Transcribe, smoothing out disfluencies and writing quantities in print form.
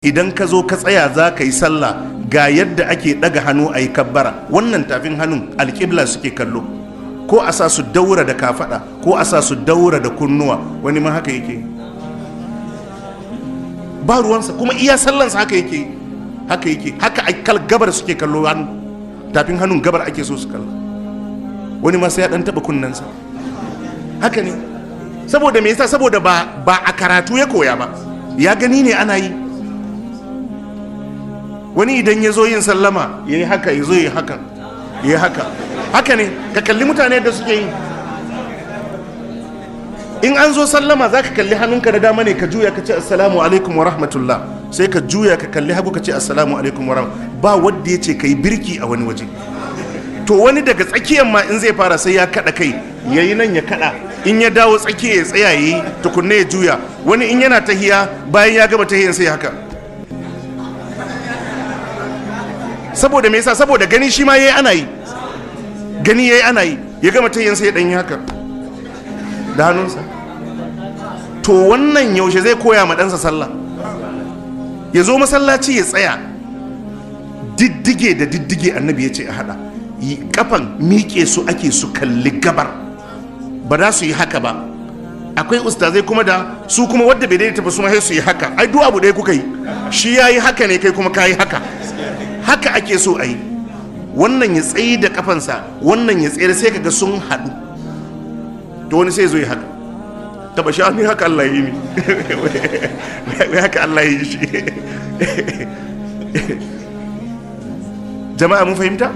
idan ka zo ka tsaya za ka yi sallah ga yadda ake daga hannu a yi kabbara, wannan tafin hannun alƙibla suke kallo, ko a sa su daura da kafada ko a sa su daura da kunnuwa, wani ma haka yake ba ruwansa, kuma iya sallansa haka yake haka gabar suke kallo, tafin hannun gabar ake so su kalla, wani ma sai ya dan taba kunnensa. Haka ne, saboda me yasa? saboda ba a karatu ya koya ba, ya gani ne ana yi. Wani idan ya zo yin sallama ya yi haka, ya zo ya yi haka, ya yi haka. Haka ne, ka kalli mutane da suke yi. In an zo sallama za ka kalli hannunka da dama ne, ka juya ka ce assalamu alaikum wa rahmatullah, sai ka juya ka kalli hagu ka ce assalamu alaikum wa rahmatullah. Ba wadda ya ce ka yi birki a wani waje. To wani daga tsakiyar ma in zai fara sai ya kada kai, ya yi nan ya kada, in ya dawo tsakiya ya tsaya ya yi tukunne ya juya. Wani in yana tahiya, bayan ya gama tahiyan sai haka. Saboda me yasa? Saboda gani shi ma yayi ana yi, gani yayi ana yi, ya gama tahiyan sai ya dan yi haka da hannunsa. To wannan yaushe zai koya ma ɗansa sallah? Ya zo masallaci ya tsaya, diddige da diddige annabi ya ce a hada, kafan miƙe su ake su kalli gabar, ba za su yi haka ba. Akwai ustazai kuma da su kuma wadda bai daidaita ba su ma sai su yi haka. Ai duk abu ɗaya kuka yi, shi ya yi haka ne, kai kuma ka yi haka. Haka ake so a yi, wannan ya tsayi da kafansa, wannan ya tsere, sai kaga sun haɗu. To wani sai zo yi haka, taba sha ni haka Allah yi ni wai haka Allah yi shi. Jama'a mun fahimta?